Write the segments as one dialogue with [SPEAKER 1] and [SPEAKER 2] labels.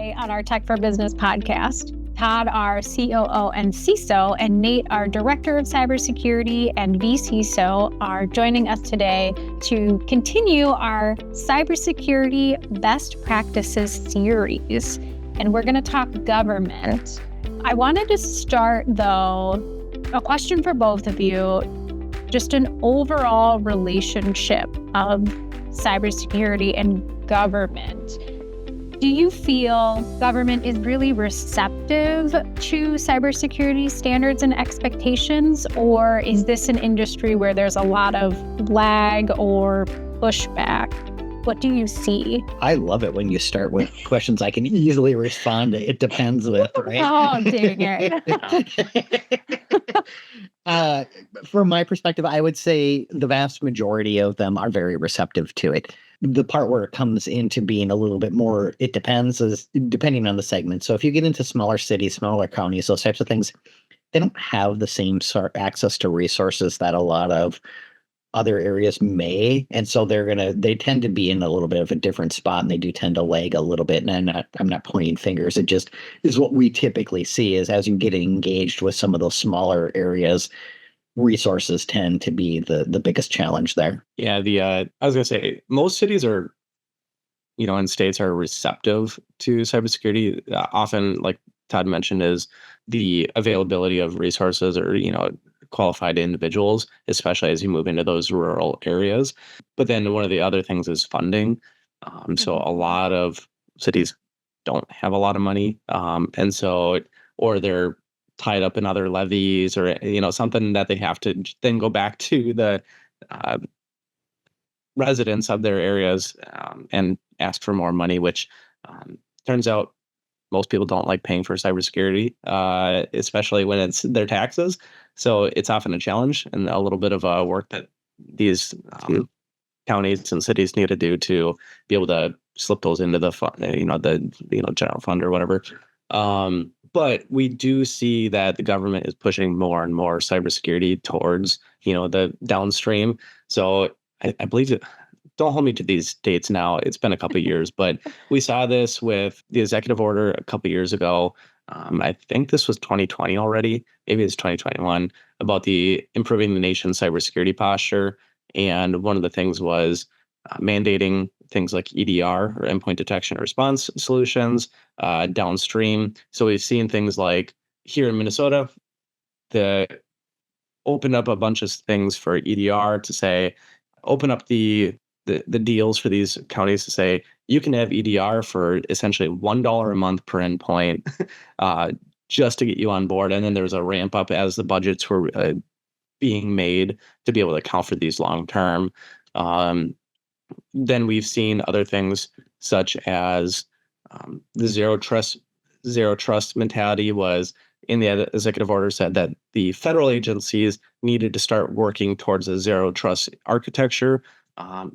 [SPEAKER 1] Today on our Tech for Business podcast, Todd, our COO and CISO, and Nate, our Director of Cybersecurity and vCISO, are joining us today to continue our Cybersecurity Best Practices series. And we're going to talk government. I wanted to start, though, a question for both of you, just an overall relationship of cybersecurity and government. Do you feel government is really receptive to cybersecurity standards and expectations, or is this an industry where there's a lot of lag or pushback? What do you see?
[SPEAKER 2] I love it when you start with questions I can easily respond to. It depends with, right?
[SPEAKER 1] Oh, dang it.
[SPEAKER 2] From my perspective, I would say the vast majority of them are very receptive to it. The part where it comes into being a little bit more, it depends, is depending on the segment. So if you get into smaller cities, smaller counties, those types of things, they don't have the same access to resources that a lot of other areas may. And so they tend to be in a little bit of a different spot, and they do tend to lag a little bit. And I'm not pointing fingers. It just is what we typically see is as you get engaged with some of those smaller areas, resources tend to be the biggest challenge there.
[SPEAKER 3] Yeah, I was gonna say most cities are, and states are receptive to cybersecurity. Often, like Todd mentioned, is the availability of resources or qualified individuals, especially as you move into those rural areas. But then one of the other things is funding. So a lot of cities don't have a lot of money, and so or they're tied up in other levies or something that they have to then go back to the residents of their areas and ask for more money, which turns out most people don't like paying for cybersecurity, especially when it's their taxes. So it's often a challenge and a little bit of work that these counties and cities need to do to be able to slip those into the fund, the general fund or whatever. But we do see that the government is pushing more and more cybersecurity towards, the downstream. So I believe that, don't hold me to these dates now. It's been a couple of years, but we saw this with the executive order a couple of years ago. I think this was 2020 already. Maybe it's 2021 about the improving the nation's cybersecurity posture. And one of the things was mandating things like EDR or endpoint detection and response solutions downstream. So we've seen things like here in Minnesota, open up a bunch of things for EDR to say, open up the deals for these counties to say, you can have EDR for essentially $1 a month per endpoint just to get you on board. And then there's a ramp up as the budgets were being made to be able to account for these long term. Then we've seen other things such as the zero trust mentality was in the executive order said that the federal agencies needed to start working towards a zero trust architecture.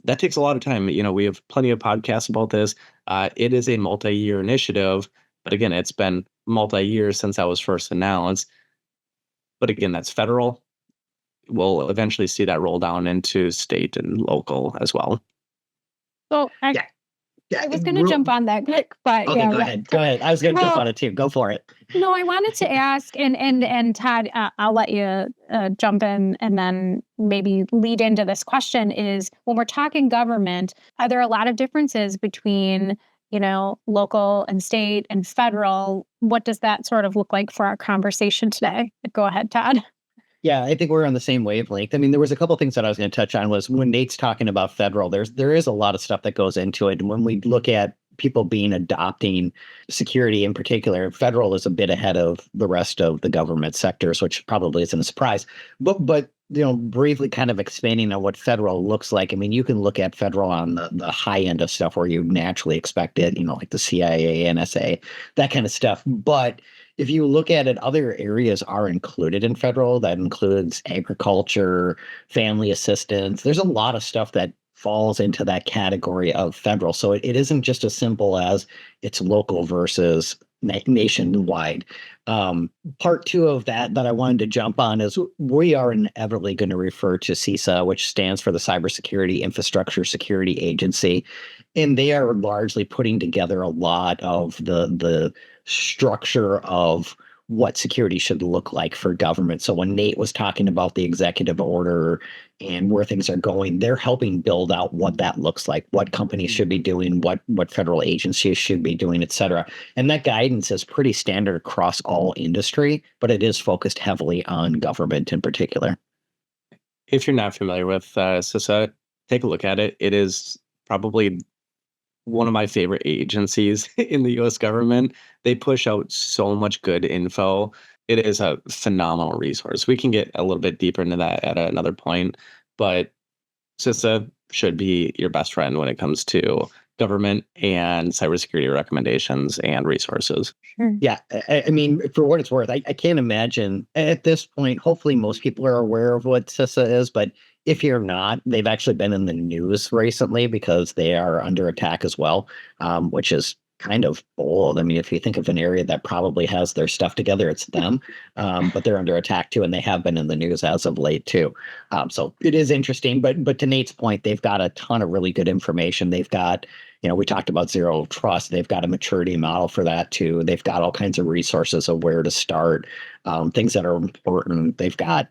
[SPEAKER 3] That takes a lot of time. We have plenty of podcasts about this. It is a multi-year initiative, but again, it's been multi-year since that was first announced. But again, that's federal. We'll eventually see that roll down into state and local as well.
[SPEAKER 1] So I was going to jump on that quick, but
[SPEAKER 2] okay, go ahead. I was going to jump on it too. Go for it.
[SPEAKER 1] No, I wanted to ask, and Todd, I'll let you jump in and then maybe lead into this question is, when we're talking government, are there a lot of differences between, local and state and federal? What does that sort of look like for our conversation today? Go ahead, Todd.
[SPEAKER 2] Yeah, I think we're on the same wavelength. I mean, there was a couple of things that I was going to touch on was when Nate's talking about federal, there is a lot of stuff that goes into it. And when we look at people adopting security in particular, federal is a bit ahead of the rest of the government sectors, which probably isn't a surprise. But briefly kind of expanding on what federal looks like. I mean, you can look at federal on the high end of stuff where you naturally expect it, like the CIA, NSA, that kind of stuff. But if you look at it, other areas are included in federal. That includes agriculture, family assistance. There's a lot of stuff that falls into that category of federal. So it isn't just as simple as it's local versus nationwide. Part two of that I wanted to jump on is we are inevitably going to refer to CISA, which stands for the Cybersecurity Infrastructure Security Agency. And they are largely putting together a lot of the structure of what security should look like for government. So when Nate was talking about the executive order and where things are going, they're helping build out what that looks like, what companies should be doing, what federal agencies should be doing, et cetera. And that guidance is pretty standard across all industry, but it is focused heavily on government in particular.
[SPEAKER 3] If you're not familiar with CISA, take a look at it. It is probably one of my favorite agencies in the US government. They push out so much good info. It is a phenomenal resource. We can get a little bit deeper into that at another point, but CISA should be your best friend when it comes to government and cybersecurity recommendations and resources.
[SPEAKER 2] Yeah. I mean, for what it's worth, I can't imagine at this point, hopefully most people are aware of what CISA is, but if you're not, they've actually been in the news recently because they are under attack as well, which is kind of bold. I mean, if you think of an area that probably has their stuff together, it's them, but they're under attack too, and they have been in the news as of late too. So it is interesting, but to Nate's point, they've got a ton of really good information. They've got, we talked about zero trust. They've got a maturity model for that too. They've got all kinds of resources of where to start, things that are important. They've got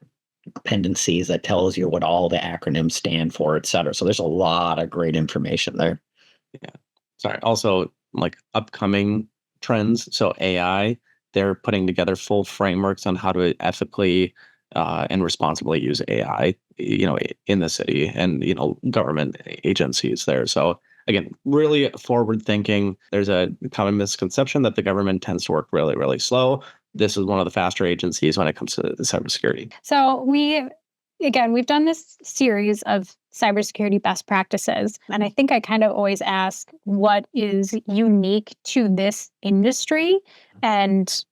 [SPEAKER 2] dependencies that tells you what all the acronyms stand for, et cetera. So there's a lot of great information there.
[SPEAKER 3] Yeah. Sorry. Also, like upcoming trends. So AI, they're putting together full frameworks on how to ethically and responsibly use AI, in the city and, government agencies there. So again, really forward thinking. There's a common misconception that the government tends to work really, really slow. This is one of the faster agencies when it comes to cybersecurity.
[SPEAKER 1] So we've done this series of cybersecurity best practices. And I think I kind of always ask what is unique to this industry. And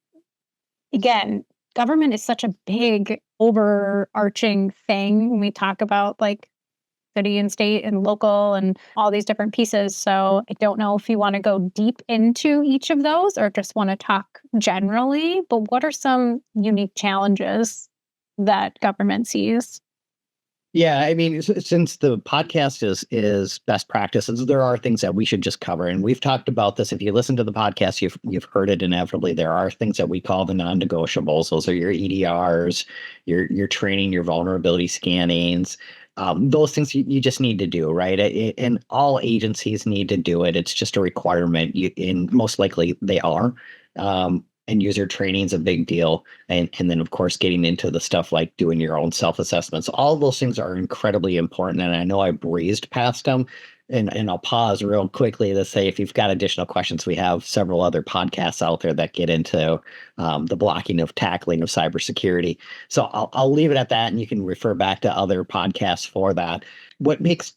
[SPEAKER 1] again, government is such a big overarching thing when we talk about like city and state and local and all these different pieces. So I don't know if you want to go deep into each of those or just want to talk generally, but what are some unique challenges that government sees?
[SPEAKER 2] Yeah, I mean, since the podcast is best practices, there are things that we should just cover, and we've talked about this. If you listen to the podcast, you've heard it inevitably. There are things that we call the non-negotiables. Those are your EDRs, your training, your vulnerability scannings. Those things you just need to do, right? And all agencies need to do it. It's just a requirement, and most likely they are. And user training is a big deal. And then, of course, getting into the stuff like doing your own self-assessments. All those things are incredibly important. And I know I breezed past them. And I'll pause real quickly to say, if you've got additional questions, we have several other podcasts out there that get into the blocking of tackling of cybersecurity. So I'll leave it at that, and you can refer back to other podcasts for that. What makes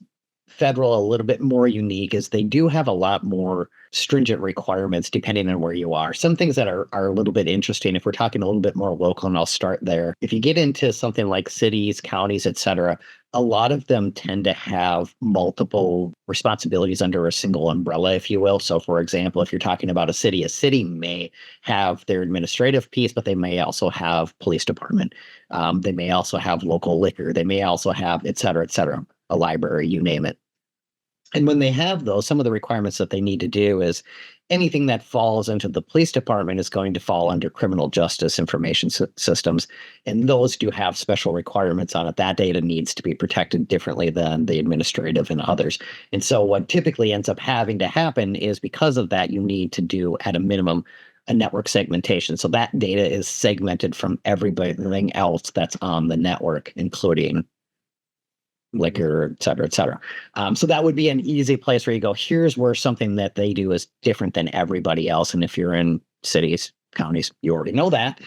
[SPEAKER 2] federal a little bit more unique is they do have a lot more stringent requirements depending on where you are. Some things that are a little bit interesting, if we're talking a little bit more local, and I'll start there. If you get into something like cities, counties, et cetera, a lot of them tend to have multiple responsibilities under a single umbrella, if you will. So for example, if you're talking about a city may have their administrative piece, but they may also have police department. They may also have local liquor. They may also have et cetera, a library, you name it. And when they have those, some of the requirements that they need to do is anything that falls into the police department is going to fall under criminal justice information systems. And those do have special requirements on it. That data needs to be protected differently than the administrative and others. And so what typically ends up having to happen is, because of that, you need to do at a minimum a network segmentation. So that data is segmented from everything else that's on the network, including liquor, et cetera, et cetera. So that would be an easy place where you go, here's where something that they do is different than everybody else. And if you're in cities, counties, you already know that.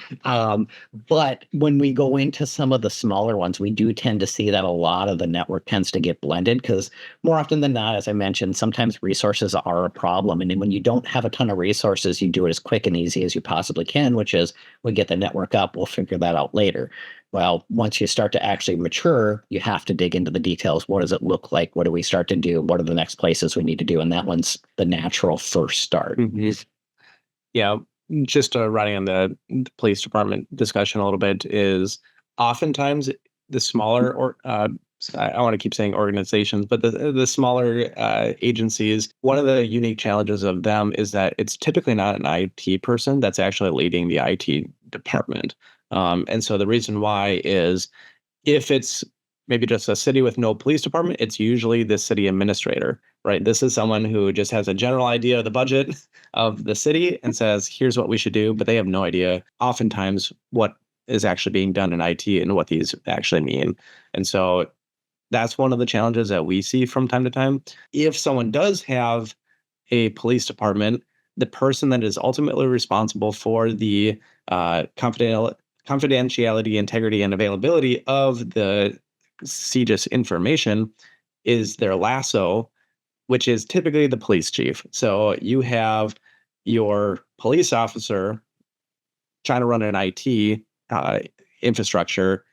[SPEAKER 2] But when we go into some of the smaller ones, we do tend to see that a lot of the network tends to get blended, because more often than not, as I mentioned, sometimes resources are a problem. And when you don't have a ton of resources, you do it as quick and easy as you possibly can, which is we get the network up, we'll figure that out later. Well, once you start to actually mature, you have to dig into the details. What does it look like? What do we start to do? What are the next places we need to do? And that one's the natural first start.
[SPEAKER 3] Mm-hmm. Yeah. just riding on the police department discussion a little bit is oftentimes the smaller or I want to keep saying organizations, but the smaller agencies, one of the unique challenges of them is that it's typically not an IT person that's actually leading the IT department. And so the reason why is if it's maybe just a city with no police department, it's usually the city administrator, right? This is someone who just has a general idea of the budget of the city and says, here's what we should do, but they have no idea oftentimes what is actually being done in IT and what these actually mean. And so that's one of the challenges that we see from time to time. If someone does have a police department, the person that is ultimately responsible for the confidentiality, integrity, and availability of the CJIS information is their lasso, which is typically the police chief. So you have your police officer trying to run an IT infrastructure.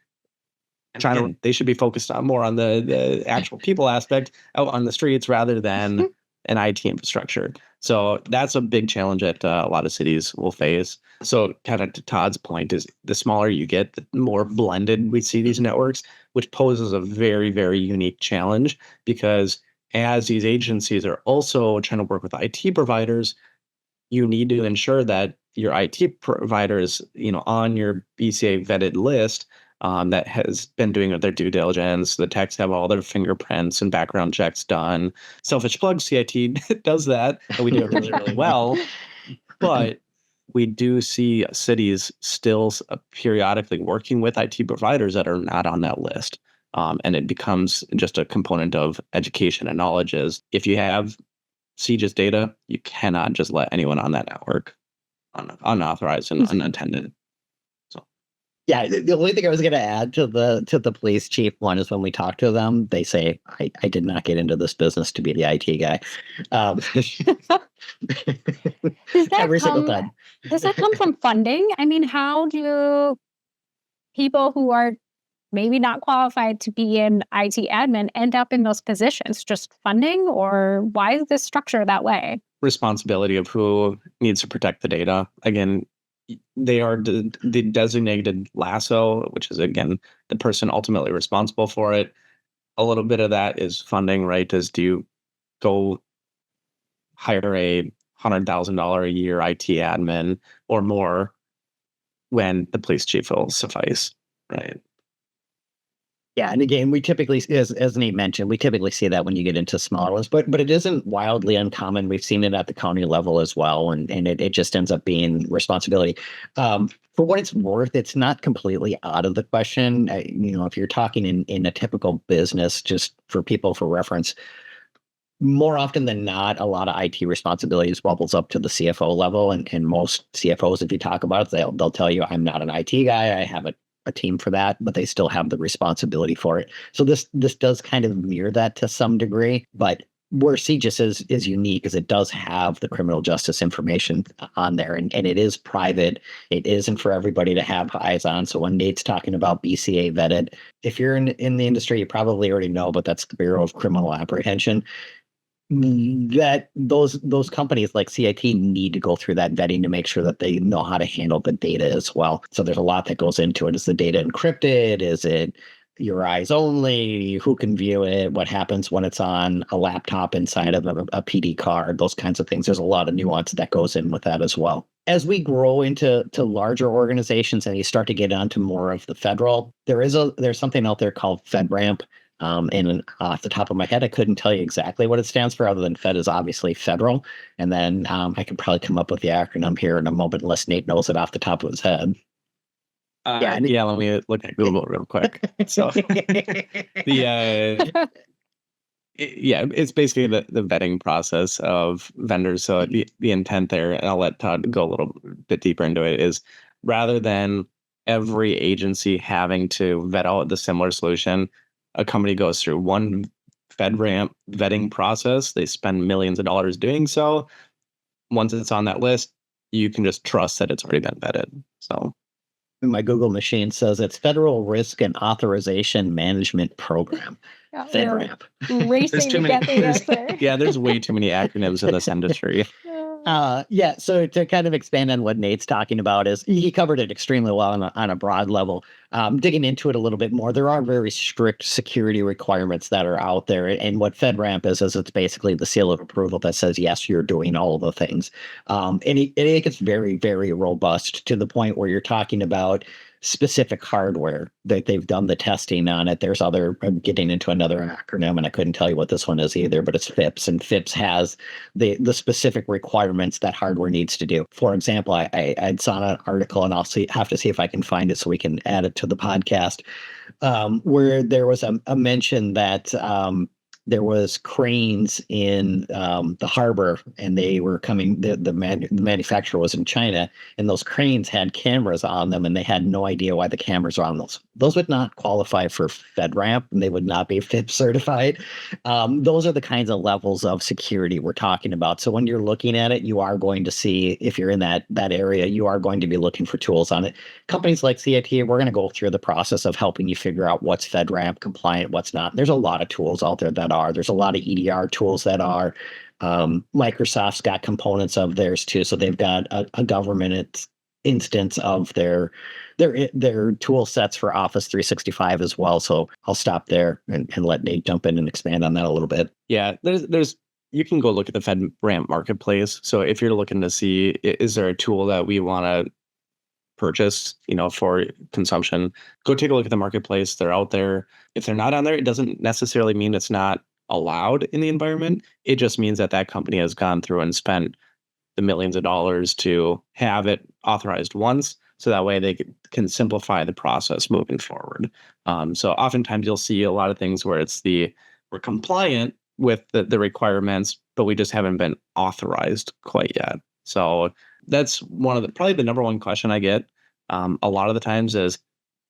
[SPEAKER 3] They should be focused on more on the actual people aspect out on the streets rather than an IT infrastructure. So that's a big challenge that a lot of cities will face. So kind of to Todd's point is the smaller you get, the more blended we see these networks, which poses a very, very unique challenge because as these agencies are also trying to work with IT providers, you need to ensure that your IT provider is, on your BCA vetted list that has been doing their due diligence. The techs have all their fingerprints and background checks done. Selfish plug, CIT does that, and we do it really, really well. But we do see cities still periodically working with IT providers that are not on that list. And it becomes just a component of education and knowledge is if you have CJIS data, you cannot just let anyone on that network unauthorized and unattended.
[SPEAKER 2] Yeah, the only thing I was going to add to the police chief one is when we talk to them, they say, I did not get into this business to be the IT guy. Every single time.
[SPEAKER 1] Does that come from funding? I mean, how do people who are maybe not qualified to be an IT admin end up in those positions? Just funding, or why is this structured that way?
[SPEAKER 3] Responsibility of who needs to protect the data. Again, they are the designated lasso, which is, again, the person ultimately responsible for it. A little bit of that is funding, right? Do you go hire a $100,000 a year IT admin or more when the police chief will suffice, right?
[SPEAKER 2] Yeah, and again, we typically, as Nate mentioned, we typically see that when you get into smaller ones, but it isn't wildly uncommon. We've seen it at the county level as well, and it just ends up being responsibility. For what it's worth, it's not completely out of the question. If you're talking in a typical business, just for people for reference, more often than not, a lot of IT responsibilities bubbles up to the CFO level, and most CFOs, if you talk about it, they'll tell you, I'm not an IT guy. I have a team for that, but they still have the responsibility for it. So this does kind of mirror that to some degree, but where CJIS is unique is it does have the criminal justice information on there, and it is private. It isn't for everybody to have eyes on. So when Nate's talking about BCA vetted, if you're in the industry, you probably already know, but that's the Bureau of Criminal Apprehension. That those companies like CIT need to go through that vetting to make sure that they know how to handle the data as well. So there's a lot that goes into it. Is the data encrypted? Is it your eyes only? Who can view it? What happens when it's on a laptop inside of a PD card? Those kinds of things. There's a lot of nuance that goes in with that as well. As we grow into larger organizations and you start to get onto more of the federal, there's something out there called FedRAMP. And off the top of my head, I couldn't tell you exactly what it stands for, other than Fed is obviously federal. And then I could probably come up with the acronym here in a moment, unless Nate knows it off the top of his head.
[SPEAKER 3] Let me look at Google real quick. So it's basically the vetting process of vendors. So the intent there, and I'll let Todd go a little bit deeper into it, is rather than every agency having to vet out the similar solution, a company goes through one FedRAMP vetting process. They spend millions of dollars doing so. Once it's on that list, you can just trust that it's already been vetted. So
[SPEAKER 2] my Google machine says it's Federal Risk and Authorization Management Program. FedRAMP.
[SPEAKER 1] Racing to get the answer.
[SPEAKER 3] Yeah, there's way too many acronyms in this industry.
[SPEAKER 2] Yeah, so to kind of expand on what Nate's talking about is he covered it extremely well on a broad level. Digging into it a little bit more, there are very strict security requirements that are out there. And what FedRAMP is it's basically the seal of approval that says, yes, you're doing all of the things. And it gets very, very robust to the point where you're talking about specific hardware that they've done the testing on it. There's I'm getting into another acronym and I couldn't tell you what this one is either, but it's FIPS, and FIPS has the specific requirements that hardware needs to do. For example, I saw an article, and I'll have to see if I can find it so we can add it to the podcast, where there was a mention that there was cranes in the harbor, and they were coming. The manufacturer was in China, and those cranes had cameras on them, and they had no idea why the cameras were on those. Those would not qualify for FedRAMP, and they would not be FIPS certified. Those are the kinds of levels of security we're talking about. So when you're looking at it, you are going to see, if you're in that area, you are going to be looking for tools on it. Companies like CIT, we're going to go through the process of helping you figure out what's FedRAMP compliant, what's not. There's a lot of tools out there that are. There's a lot of EDR tools that are. Microsoft's got components of theirs too. So they've got a government instance of their tool sets for Office 365 as well. So I'll stop there and let Nate jump in and expand on that a little bit.
[SPEAKER 3] Yeah, there's you can go look at the FedRAMP marketplace. So if you're looking to see, is there a tool that we want to purchase, for consumption, go take a look at the marketplace. They're out there. If they're not on there, it doesn't necessarily mean it's not allowed in the environment. It just means that company has gone through and spent the millions of dollars to have it authorized once, so that way they can simplify the process moving forward. So oftentimes you'll see a lot of things where we're compliant with the requirements, but we just haven't been authorized quite yet. So that's probably the number one question I get a lot of the times is,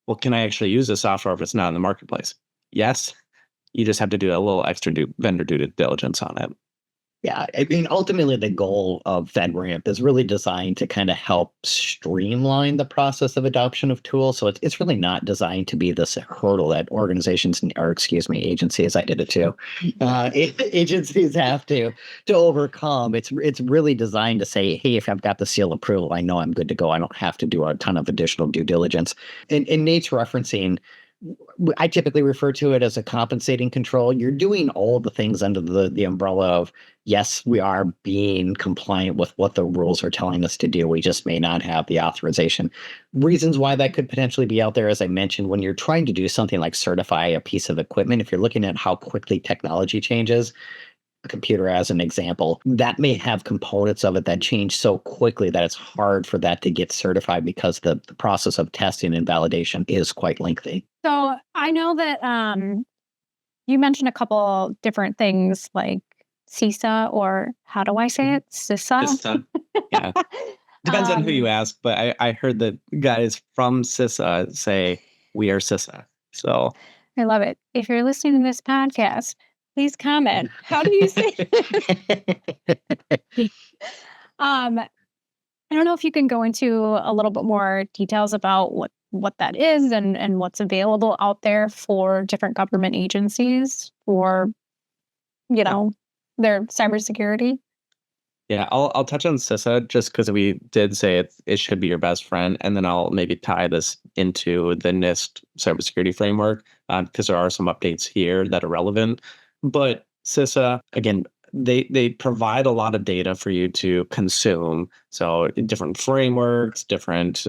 [SPEAKER 3] well, can I actually use this software if it's not in the marketplace? Yes. You just have to do a little extra vendor due diligence on it.
[SPEAKER 2] Yeah, I mean, ultimately, the goal of FedRAMP is really designed to kind of help streamline the process of adoption of tools. So it's really not designed to be this hurdle that agencies, I did it too, agencies have to overcome. It's really designed to say, hey, if I've got the seal approval, I know I'm good to go. I don't have to do a ton of additional due diligence. And Nate's referencing, I typically refer to it as a compensating control. You're doing all the things under the umbrella of, yes, we are being compliant with what the rules are telling us to do. We just may not have the authorization. Reasons why that could potentially be out there, as I mentioned, when you're trying to do something like certify a piece of equipment, if you're looking at how quickly technology changes, a computer as an example, that may have components of it that change so quickly that it's hard for that to get certified because the process of testing and validation is quite lengthy.
[SPEAKER 1] So I know that you mentioned a couple different things like CISA, or how do I say it? CISA?
[SPEAKER 3] CISA. Yeah. Depends on who you ask, but I heard the guys from CISA say, we are CISA. So
[SPEAKER 1] I love it. If you're listening to this podcast, please comment. How do you say it? I don't know if you can go into a little bit more details about what that is and what's available out there for different government agencies for, their cybersecurity.
[SPEAKER 3] Yeah, I'll touch on CISA just because we did say it should be your best friend, and then I'll maybe tie this into the NIST Cybersecurity Framework because there are some updates here that are relevant. But CISA, again, they provide a lot of data for you to consume. So different frameworks, different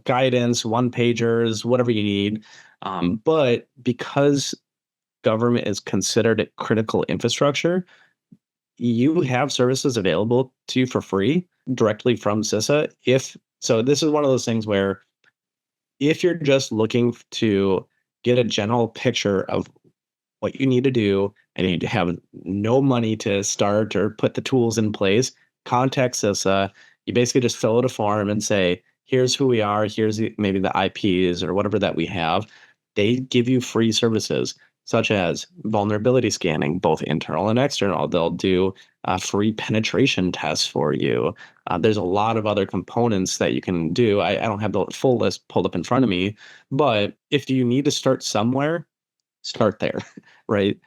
[SPEAKER 3] guidance, one-pagers, whatever you need. But because government is considered a critical infrastructure, you have services available to you for free directly from CISA. So this is one of those things where if you're just looking to get a general picture of what you need to do and you have no money to start or put the tools in place, contact CISA. You basically just fill out a form and say, here's who we are, here's maybe the IPs or whatever that we have. They give you free services such as vulnerability scanning, both internal and external. They'll do free penetration tests for you. There's a lot of other components that you can do. I don't have the full list pulled up in front of me, but if you need to start somewhere, start there, right?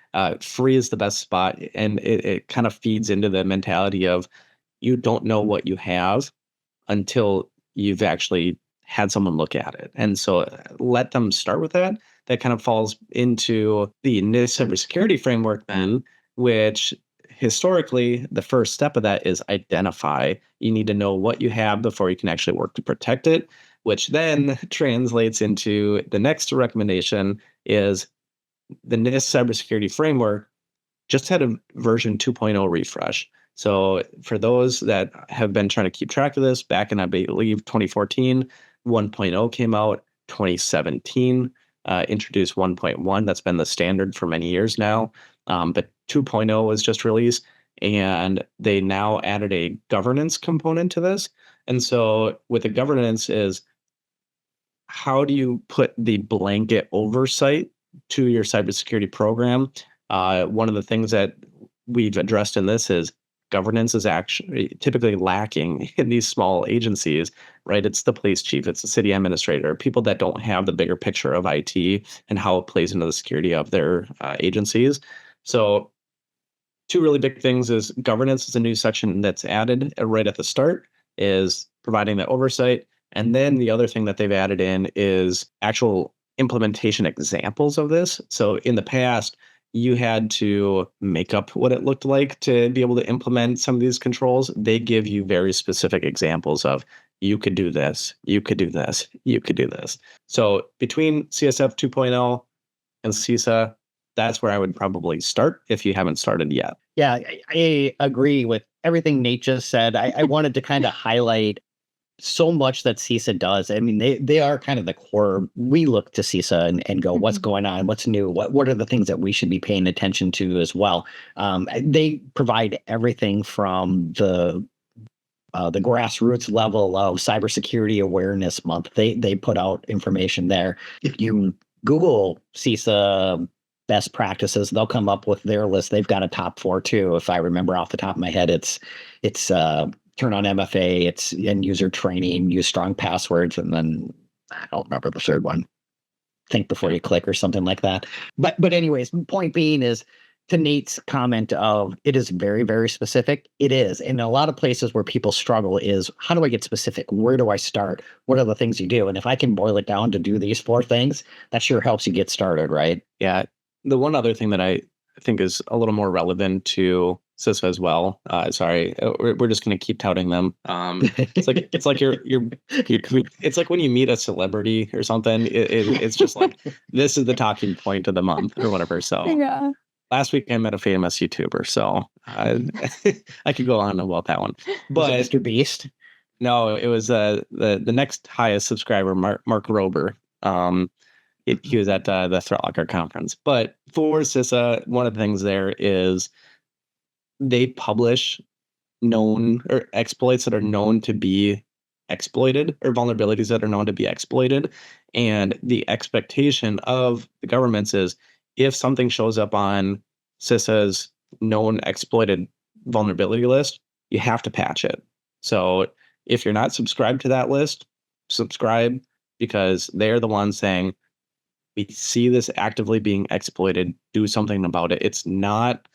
[SPEAKER 3] Free is the best spot. And it kind of feeds into the mentality of you don't know what you have until you've actually had someone look at it. And so let them start with that. That kind of falls into the NIST Cybersecurity Framework then, which historically, the first step of that is identify. You need to know what you have before you can actually work to protect it, which then translates into the next recommendation is the NIST Cybersecurity Framework just had a version 2.0 refresh. So for those that have been trying to keep track of this, back in, I believe, 2014, 1.0 came out, 2017 introduced 1.1. That's been the standard for many years now. But 2.0 was just released, and they now added a governance component to this. And so with the governance is, how do you put the blanket oversight to your cybersecurity program? One of the things that we've addressed in this is governance is actually typically lacking in these small agencies, right? It's the police chief, it's the city administrator, people that don't have the bigger picture of IT and how it plays into the security of their agencies. So two really big things is governance is a new section that's added right at the start, is providing that oversight. And then the other thing that they've added in is actual implementation examples of this. So in the past, you had to make up what it looked like to be able to implement some of these controls. They give you very specific examples of, you could do this, you could do this, you could do this. So between CSF 2.0 and CISA, that's where I would probably start if you haven't started yet.
[SPEAKER 2] Yeah, I agree with everything Nate just said. I wanted to kind of highlight so much that CISA does. I mean, they are kind of the core. We look to CISA and go, what's going on? What's new? What are the things that we should be paying attention to as well? They provide everything from the grassroots level of Cybersecurity Awareness Month. They put out information there. If you Google CISA best practices, they'll come up with their list. They've got a top 4 too. If I remember off the top of my head, it's turn on MFA, it's end user training, use strong passwords, and then I don't remember the third one. Think before you click or something like that. But anyways, point being is, to Nate's comment of, it is very, very specific. It is. And a lot of places where people struggle is, how do I get specific? Where do I start? What are the things you do? And if I can boil it down to do these 4 things, that sure helps you get started, right?
[SPEAKER 3] Yeah. The one other thing that I think is a little more relevant to CISA as well. Sorry, we're just going to keep touting them. It's like it's like when you meet a celebrity or something. It's just like, this is the talking point of the month or whatever. So
[SPEAKER 1] Yeah.
[SPEAKER 3] last week I met a famous YouTuber, so I could go on about that one. But
[SPEAKER 2] Mr. Beast?
[SPEAKER 3] No, it was the next highest subscriber, Mark Rober. He was at the Threat Locker conference. But for CISA, one of the things there is they publish known or exploits that are known to be exploited, or vulnerabilities that are known to be exploited. And the expectation of the governments is, if something shows up on CISA's known exploited vulnerability list, you have to patch it. So if you're not subscribed to that list, subscribe, because they're the ones saying, we see this actively being exploited, do something about it. It's not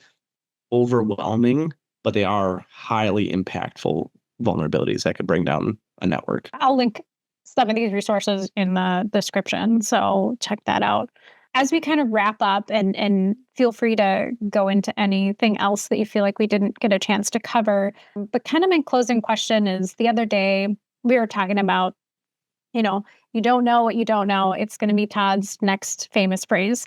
[SPEAKER 3] overwhelming, but they are highly impactful vulnerabilities that could bring down a network.
[SPEAKER 1] I'll link some of these resources in the description, so check that out. As we kind of wrap up, and feel free to go into anything else that you feel like we didn't get a chance to cover, but kind of my closing question is, the other day we were talking about, you don't know what you don't know. It's going to be Todd's next famous phrase.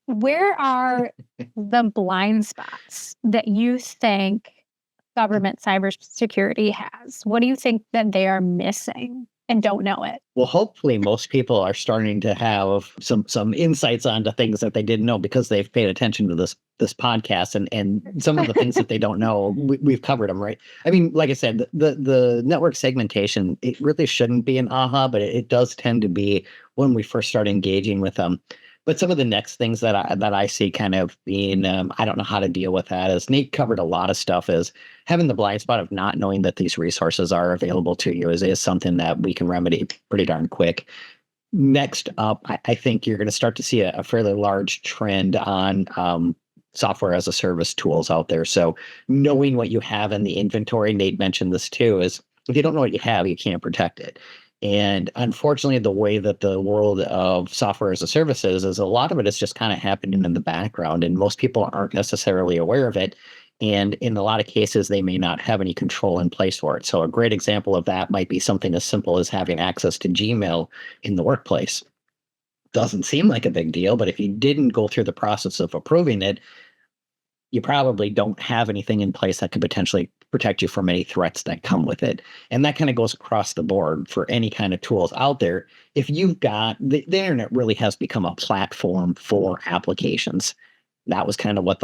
[SPEAKER 1] Where are the blind spots that you think government cybersecurity has? What do you think that they are missing and don't know it?
[SPEAKER 2] Well, hopefully most people are starting to have some insights onto things that they didn't know, because they've paid attention to this podcast, and some of the things that they don't know, we've covered them, right? I mean, like I said, the network segmentation, it really shouldn't be an aha, but it does tend to be when we first start engaging with them. But some of the next things that I see kind of being, I don't know how to deal with that, as Nate covered a lot of stuff, is having the blind spot of not knowing that these resources are available to you is something that we can remedy pretty darn quick. Next up, I think you're going to start to see a fairly large trend on software as a service tools out there. So knowing what you have in the inventory, Nate mentioned this too, is if you don't know what you have, you can't protect it. And unfortunately, the way that the world of software as a service is a lot of it is just kind of happening in the background, and most people aren't necessarily aware of it. And in a lot of cases, they may not have any control in place for it. So a great example of that might be something as simple as having access to Gmail in the workplace. Doesn't seem like a big deal, but if you didn't go through the process of approving it, you probably don't have anything in place that could potentially protect you from any threats that come with it. And that kind of goes across the board for any kind of tools out there. If you've got the internet really has become a platform for applications. That was kind of what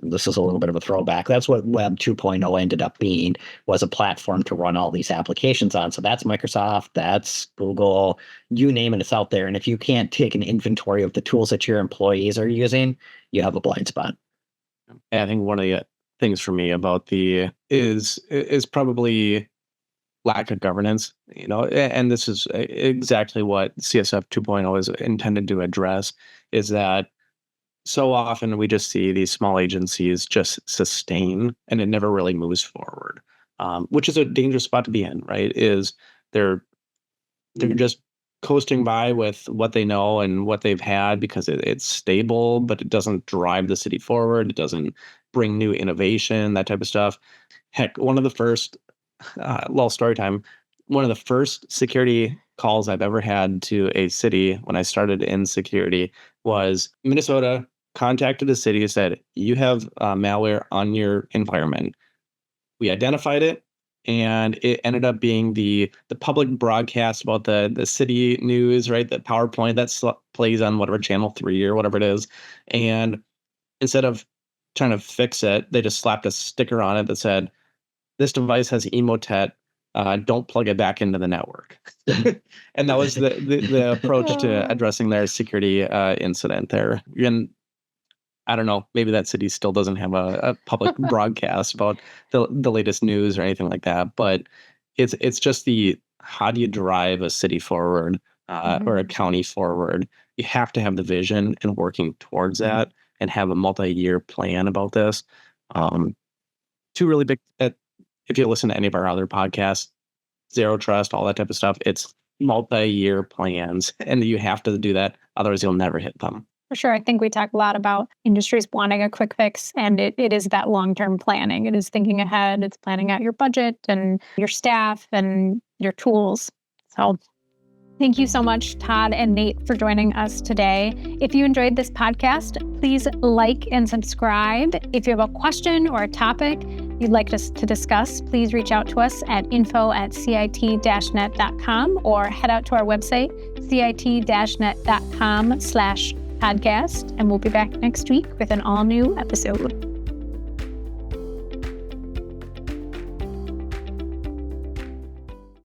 [SPEAKER 2] this is a little bit of a throwback. That's what Web 2.0 ended up being, was a platform to run all these applications on. So that's Microsoft, that's Google, you name it, it's out there. And if you can't take an inventory of the tools that your employees are using, you have a blind spot.
[SPEAKER 3] I think one of the things for me about is probably lack of governance, and this is exactly what CSF 2.0 is intended to address, is that so often we just see these small agencies just sustain and it never really moves forward, which is a dangerous spot to be in, right? Is they're just coasting by with what they know and what they've had because it's stable, but it doesn't drive the city forward. It doesn't bring new innovation, that type of stuff. Heck, one of the first, little story time, one of the first security calls I've ever had to a city when I started in security was Minnesota contacted the city and said, you have malware on your environment. We identified it. And it ended up being the public broadcast about the city news, right? The PowerPoint that plays on whatever channel 3 or whatever it is. And instead of trying to fix it, they just slapped a sticker on it that said, this device has Emotet, don't plug it back into the network. And that was the approach to addressing their security incident there. And I don't know, maybe that city still doesn't have a public broadcast about the latest news or anything like that. But it's just how do you drive a city forward or a county forward? You have to have the vision and working towards that and have a multi-year plan about this. Two really big, if you listen to any of our other podcasts, Zero Trust, all that type of stuff, it's multi-year plans, and you have to do that. Otherwise, you'll never hit them.
[SPEAKER 1] For sure. I think we talk a lot about industries wanting a quick fix, and it is that long-term planning. It is thinking ahead. It's planning out your budget and your staff and your tools. So thank you so much, Todd and Nate, for joining us today. If you enjoyed this podcast, please like and subscribe. If you have a question or a topic you'd like us to discuss, please reach out to us at info@cit-net.com or head out to our website, cit-net.com/podcast, and we'll be back next week with an all-new episode.